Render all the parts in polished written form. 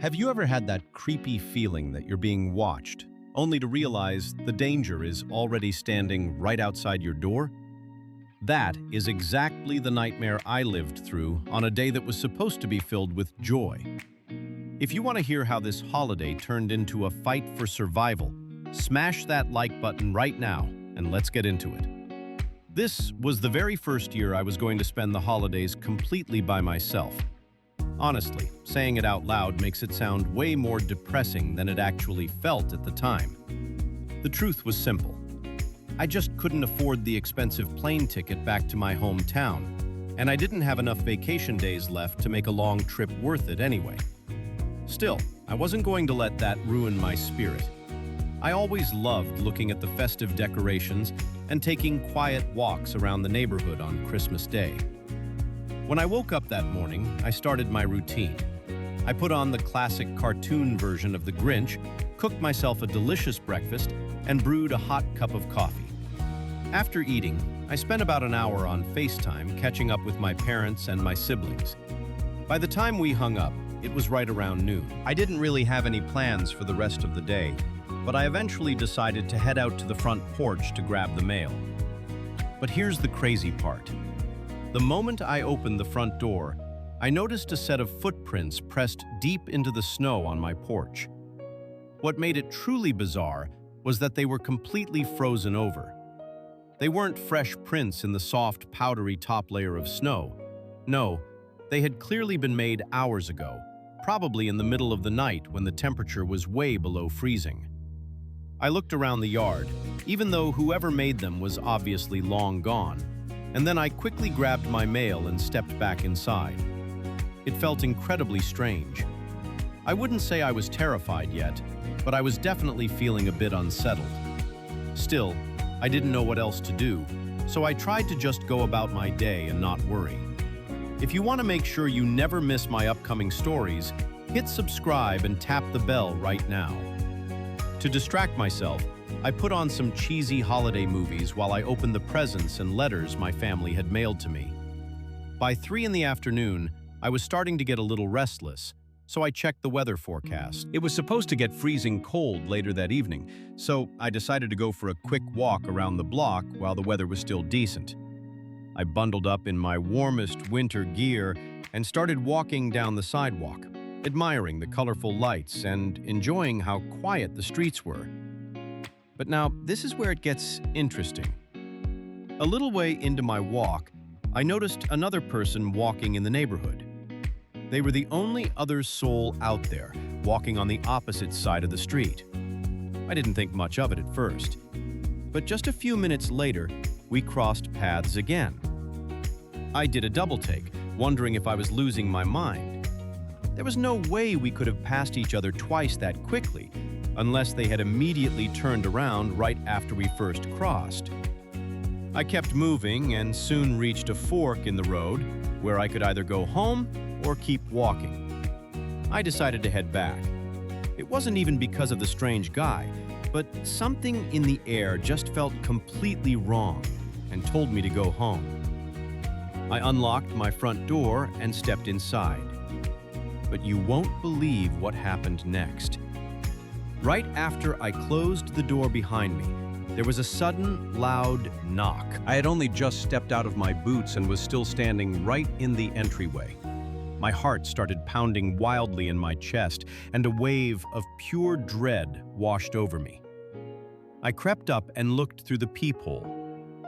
Have you ever had that creepy feeling that you're being watched, only to realize the danger is already standing right outside your door? That is exactly the nightmare I lived through on a day that was supposed to be filled with joy. If you want to hear how this holiday turned into a fight for survival, smash that like button right now and let's get into it. This was the very first year I was going to spend the holidays completely by myself. Honestly, saying it out loud makes it sound way more depressing than it actually felt at the time. The truth was simple. I just couldn't afford the expensive plane ticket back to my hometown, and I didn't have enough vacation days left to make a long trip worth it anyway. Still, I wasn't going to let that ruin my spirit. I always loved looking at the festive decorations and taking quiet walks around the neighborhood on Christmas Day. When I woke up that morning, I started my routine. I put on the classic cartoon version of The Grinch, cooked myself a delicious breakfast, and brewed a hot cup of coffee. After eating, I spent about an hour on FaceTime catching up with my parents and my siblings. By the time we hung up, it was right around noon. I didn't really have any plans for the rest of the day, but I eventually decided to head out to the front porch to grab the mail. But here's the crazy part. The moment I opened the front door, I noticed a set of footprints pressed deep into the snow on my porch. What made it truly bizarre was that they were completely frozen over. They weren't fresh prints in the soft, powdery top layer of snow. No, they had clearly been made hours ago, probably in the middle of the night when the temperature was way below freezing. I looked around the yard, even though whoever made them was obviously long gone, and then I quickly grabbed my mail and stepped back inside. It felt incredibly strange. I wouldn't say I was terrified yet, but I was definitely feeling a bit unsettled. Still, I didn't know what else to do, so I tried to just go about my day and not worry. If you want to make sure you never miss my upcoming stories, hit subscribe and tap the bell right now. To distract myself, I put on some cheesy holiday movies while I opened the presents and letters my family had mailed to me. By 3 in the afternoon, I was starting to get a little restless, so I checked the weather forecast. It was supposed to get freezing cold later that evening, so I decided to go for a quick walk around the block while the weather was still decent. I bundled up in my warmest winter gear and started walking down the sidewalk, admiring the colorful lights and enjoying how quiet the streets were. But now, this is where it gets interesting. A little way into my walk, I noticed another person walking in the neighborhood. They were the only other soul out there, walking on the opposite side of the street. I didn't think much of it at first. But just a few minutes later, we crossed paths again. I did a double take, wondering if I was losing my mind. There was no way we could have passed each other twice that quickly, unless they had immediately turned around right after we first crossed. I kept moving and soon reached a fork in the road where I could either go home or keep walking. I decided to head back. It wasn't even because of the strange guy, but something in the air just felt completely wrong and told me to go home. I unlocked my front door and stepped inside. But you won't believe what happened next. Right after I closed the door behind me, there was a sudden, loud knock. I had only just stepped out of my boots and was still standing right in the entryway. My heart started pounding wildly in my chest, and a wave of pure dread washed over me. I crept up and looked through the peephole.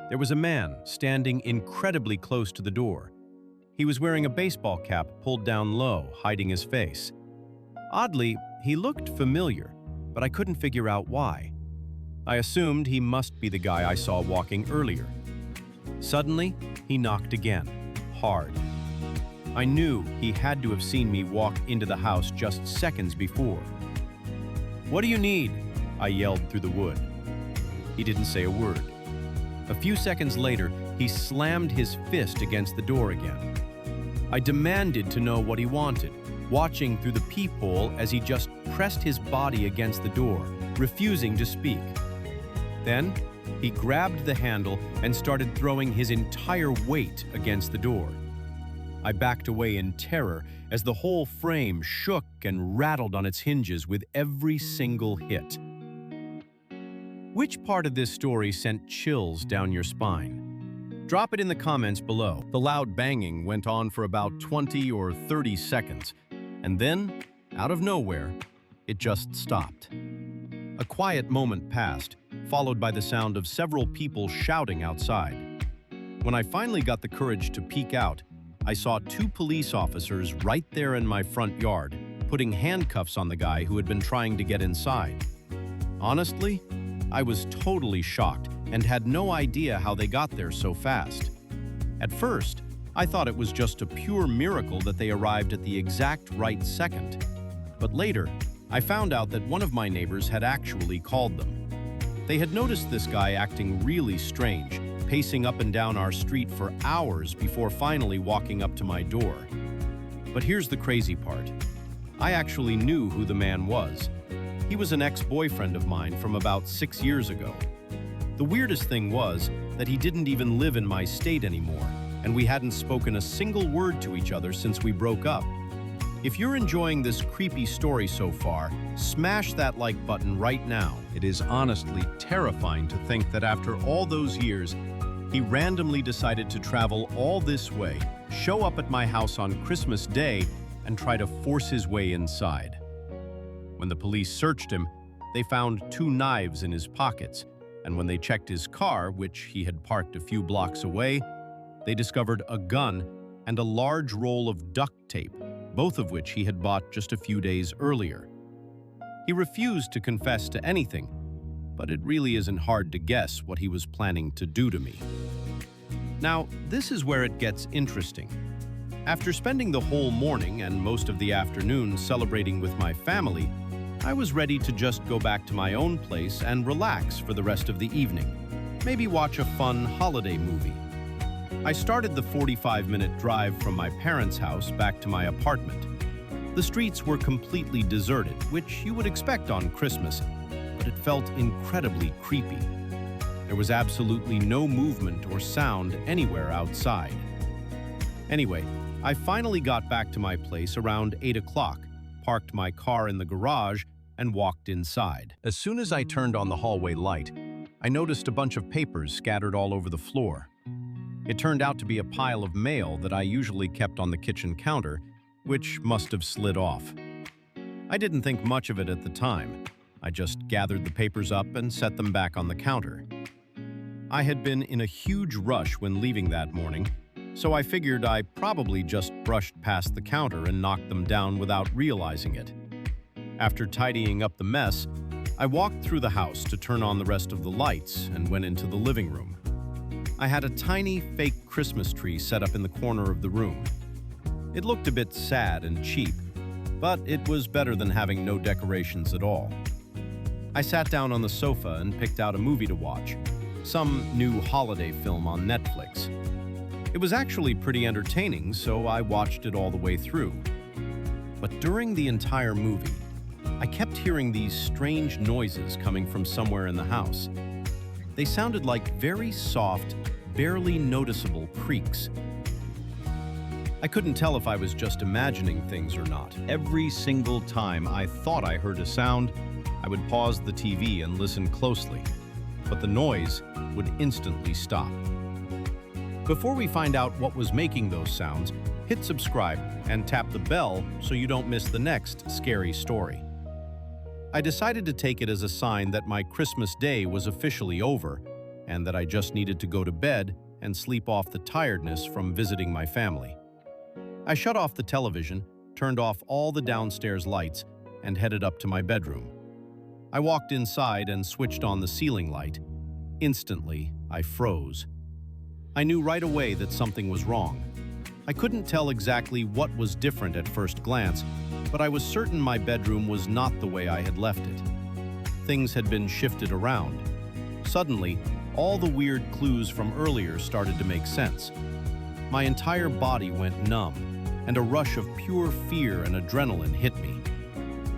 There was a man standing incredibly close to the door. He was wearing a baseball cap pulled down low, hiding his face. Oddly, he looked familiar, but I couldn't figure out why. I assumed he must be the guy I saw walking earlier. Suddenly, he knocked again, hard. I knew he had to have seen me walk into the house just seconds before. "What do you need?" I yelled through the wood. He didn't say a word. A few seconds later, he slammed his fist against the door again. I demanded to know what he wanted, watching through the peephole as he just pressed his body against the door, refusing to speak. Then, he grabbed the handle and started throwing his entire weight against the door. I backed away in terror as the whole frame shook and rattled on its hinges with every single hit. Which part of this story sent chills down your spine? Drop it in the comments below. The loud banging went on for about 20 or 30 seconds, and then, out of nowhere, it just stopped. A quiet moment passed, followed by the sound of several people shouting outside. When I finally got the courage to peek out, I saw 2 police officers right there in my front yard, putting handcuffs on the guy who had been trying to get inside. Honestly, I was totally shocked and had no idea how they got there so fast. At first, I thought it was just a pure miracle that they arrived at the exact right second. But later, I found out that one of my neighbors had actually called them. They had noticed this guy acting really strange, pacing up and down our street for hours before finally walking up to my door. But here's the crazy part. I actually knew who the man was. He was an ex-boyfriend of mine from about 6 years ago. The weirdest thing was that he didn't even live in my state anymore, and we hadn't spoken a single word to each other since we broke up. If you're enjoying this creepy story so far, smash that like button right now. It is honestly terrifying to think that after all those years, he randomly decided to travel all this way, show up at my house on Christmas Day, and try to force his way inside. When the police searched him, they found 2 knives in his pockets, and when they checked his car, which he had parked a few blocks away, they discovered a gun and a large roll of duct tape, both of which he had bought just a few days earlier. He refused to confess to anything, but it really isn't hard to guess what he was planning to do to me. Now, this is where it gets interesting. After spending the whole morning and most of the afternoon celebrating with my family, I was ready to just go back to my own place and relax for the rest of the evening. Maybe watch a fun holiday movie. I started the 45-minute drive from my parents' house back to my apartment. The streets were completely deserted, which you would expect on Christmas, but it felt incredibly creepy. There was absolutely no movement or sound anywhere outside. Anyway, I finally got back to my place around 8 o'clock, parked my car in the garage, and walked inside. As soon as I turned on the hallway light, I noticed a bunch of papers scattered all over the floor. It turned out to be a pile of mail that I usually kept on the kitchen counter, which must have slid off. I didn't think much of it at the time. I just gathered the papers up and set them back on the counter. I had been in a huge rush when leaving that morning, so I figured I probably just brushed past the counter and knocked them down without realizing it. After tidying up the mess, I walked through the house to turn on the rest of the lights and went into the living room. I had a tiny fake Christmas tree set up in the corner of the room. It looked a bit sad and cheap, but it was better than having no decorations at all. I sat down on the sofa and picked out a movie to watch, some new holiday film on Netflix. It was actually pretty entertaining, so I watched it all the way through. But during the entire movie, I kept hearing these strange noises coming from somewhere in the house. They sounded like very soft, barely noticeable creaks. I couldn't tell if I was just imagining things or not. Every single time I thought I heard a sound, I would pause the TV and listen closely, but the noise would instantly stop. Before we find out what was making those sounds, hit subscribe and tap the bell so you don't miss the next scary story. I decided to take it as a sign that my Christmas day was officially over and that I just needed to go to bed and sleep off the tiredness from visiting my family. I shut off the television, turned off all the downstairs lights, and headed up to my bedroom. I walked inside and switched on the ceiling light. Instantly, I froze. I knew right away that something was wrong. I couldn't tell exactly what was different at first glance, but I was certain my bedroom was not the way I had left it. Things had been shifted around. Suddenly, all the weird clues from earlier started to make sense. My entire body went numb, and a rush of pure fear and adrenaline hit me.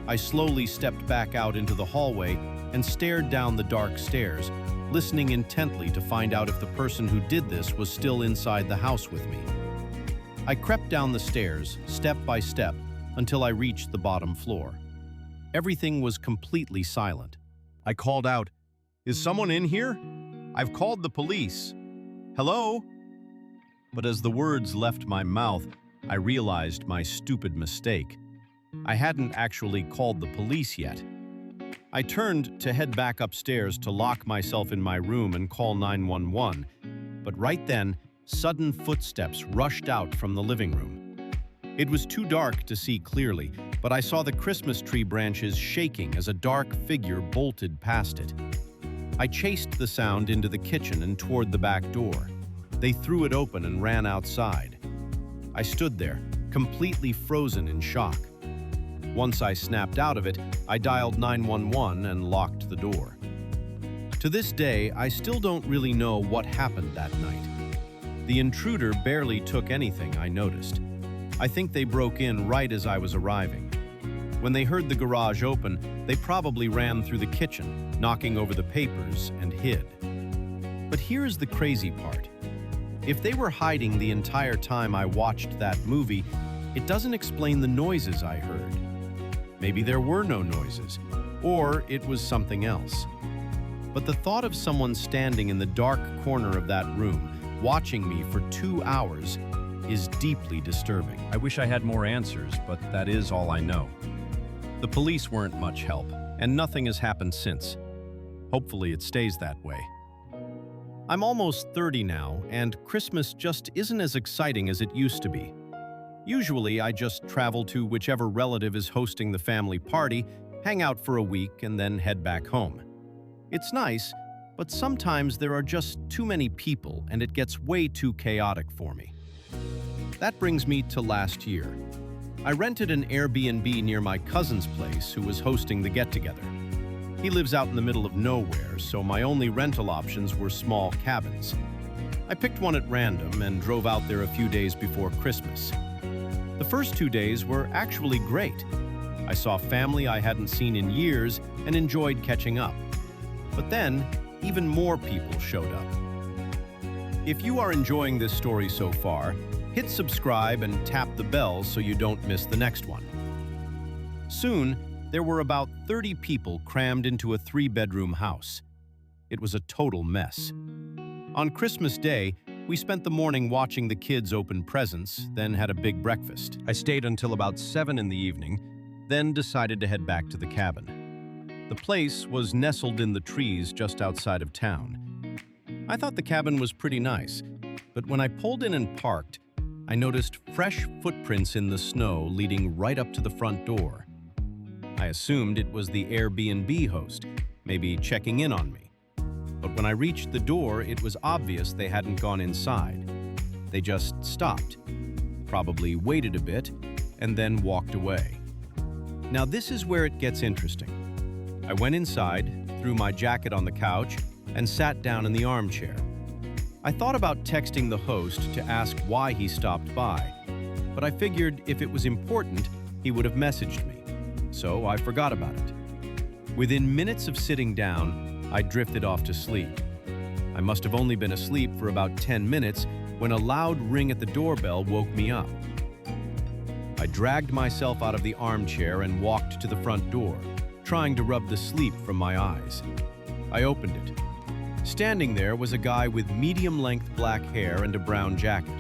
I slowly stepped back out into the hallway and stared down the dark stairs, listening intently to find out if the person who did this was still inside the house with me. I crept down the stairs, step by step, until I reached the bottom floor. Everything was completely silent. I called out, "Is someone in here? I've called the police. Hello?" But as the words left my mouth, I realized my stupid mistake. I hadn't actually called the police yet. I turned to head back upstairs to lock myself in my room and call 911, but right then, sudden footsteps rushed out from the living room. It was too dark to see clearly, but I saw the Christmas tree branches shaking as a dark figure bolted past it. I chased the sound into the kitchen and toward the back door. They threw it open and ran outside. I stood there, completely frozen in shock. Once I snapped out of it, I dialed 911 and locked the door. To this day, I still don't really know what happened that night. The intruder barely took anything I noticed. I think they broke in right as I was arriving. When they heard the garage open, they probably ran through the kitchen, knocking over the papers, and hid. But here's the crazy part. If they were hiding the entire time I watched that movie, it doesn't explain the noises I heard. Maybe there were no noises, or it was something else. But the thought of someone standing in the dark corner of that room, watching me for 2 hours, is deeply disturbing. I wish I had more answers, but that is all I know. The police weren't much help, and nothing has happened since. Hopefully it stays that way. I'm almost 30 now, and Christmas just isn't as exciting as it used to be. Usually, I just travel to whichever relative is hosting the family party, hang out for a week, and then head back home. It's nice, but sometimes there are just too many people, and it gets way too chaotic for me. That brings me to last year. I rented an Airbnb near my cousin's place who was hosting the get-together. He lives out in the middle of nowhere, so my only rental options were small cabins. I picked one at random and drove out there a few days before Christmas. The first 2 days were actually great. I saw family I hadn't seen in years and enjoyed catching up. But then, even more people showed up. If you are enjoying this story so far, hit subscribe and tap the bell so you don't miss the next one. Soon, there were about 30 people crammed into a 3-bedroom house. It was a total mess. On Christmas Day, we spent the morning watching the kids open presents, then had a big breakfast. I stayed until about 7 in the evening, then decided to head back to the cabin. The place was nestled in the trees just outside of town. I thought the cabin was pretty nice, but when I pulled in and parked, I noticed fresh footprints in the snow leading right up to the front door. I assumed it was the Airbnb host, maybe checking in on me. But when I reached the door, it was obvious they hadn't gone inside. They just stopped, probably waited a bit, and then walked away. Now this is where it gets interesting. I went inside, threw my jacket on the couch, and sat down in the armchair. I thought about texting the host to ask why he stopped by, but I figured if it was important, he would have messaged me. So I forgot about it. Within minutes of sitting down, I drifted off to sleep. I must have only been asleep for about 10 minutes when a loud ring at the doorbell woke me up. I dragged myself out of the armchair and walked to the front door, trying to rub the sleep from my eyes. I opened it. Standing there was a guy with medium-length black hair and a brown jacket.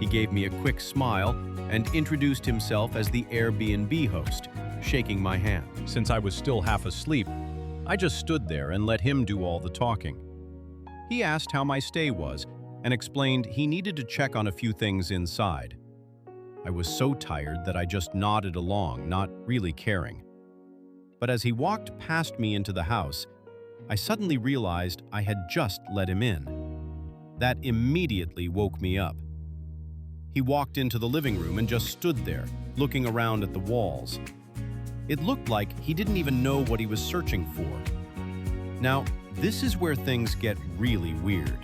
He gave me a quick smile and introduced himself as the Airbnb host, shaking my hand. Since I was still half asleep, I just stood there and let him do all the talking. He asked how my stay was and explained he needed to check on a few things inside. I was so tired that I just nodded along, not really caring. But as he walked past me into the house, I suddenly realized I had just let him in. That immediately woke me up. He walked into the living room and just stood there, looking around at the walls. It looked like he didn't even know what he was searching for. Now, this is where things get really weird.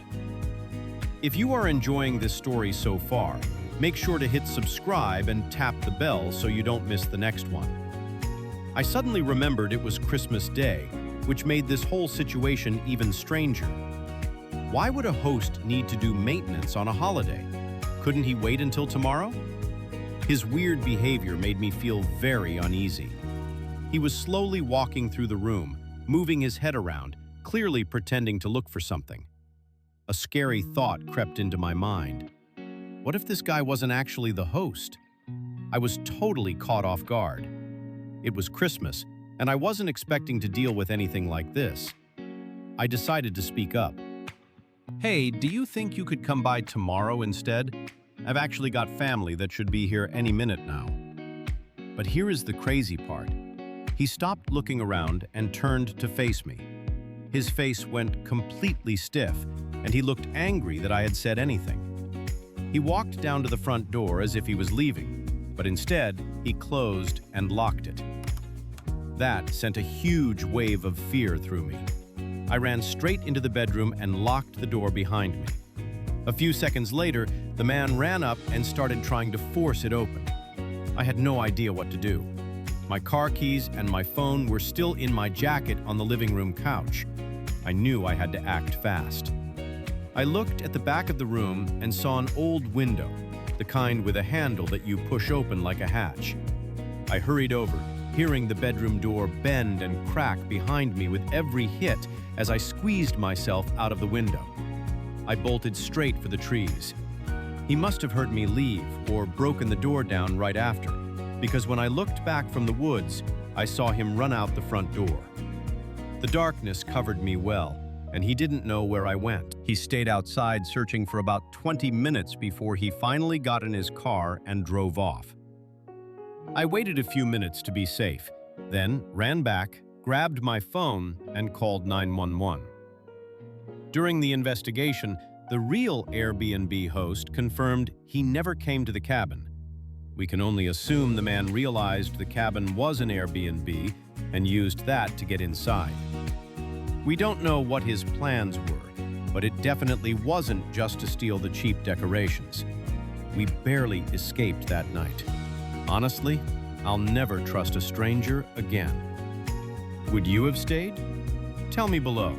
If you are enjoying this story so far, make sure to hit subscribe and tap the bell so you don't miss the next one. I suddenly remembered it was Christmas Day, which made this whole situation even stranger. Why would a host need to do maintenance on a holiday? Couldn't he wait until tomorrow? His weird behavior made me feel very uneasy. He was slowly walking through the room, moving his head around, clearly pretending to look for something. A scary thought crept into my mind. What if this guy wasn't actually the host? I was totally caught off guard. It was Christmas, and I wasn't expecting to deal with anything like this. I decided to speak up. Hey, do you think you could come by tomorrow instead? I've actually got family that should be here any minute now. But here is the crazy part. He stopped looking around and turned to face me. His face went completely stiff, and he looked angry that I had said anything. He walked down to the front door as if he was leaving, but instead, he closed and locked it. That sent a huge wave of fear through me. I ran straight into the bedroom and locked the door behind me. A few seconds later, the man ran up and started trying to force it open. I had no idea what to do. My car keys and my phone were still in my jacket on the living room couch. I knew I had to act fast. I looked at the back of the room and saw an old window, the kind with a handle that you push open like a hatch. I hurried over, hearing the bedroom door bend and crack behind me with every hit as I squeezed myself out of the window. I bolted straight for the trees. He must have heard me leave or broken the door down right after, because when I looked back from the woods, I saw him run out the front door. The darkness covered me well, and he didn't know where I went. He stayed outside searching for about 20 minutes before he finally got in his car and drove off. I waited a few minutes to be safe, then ran back, grabbed my phone, and called 911. During the investigation, the real Airbnb host confirmed he never came to the cabin. We can only assume the man realized the cabin was an Airbnb and used that to get inside. We don't know what his plans were, but it definitely wasn't just to steal the cheap decorations. We barely escaped that night. Honestly, I'll never trust a stranger again. Would you have stayed? Tell me below.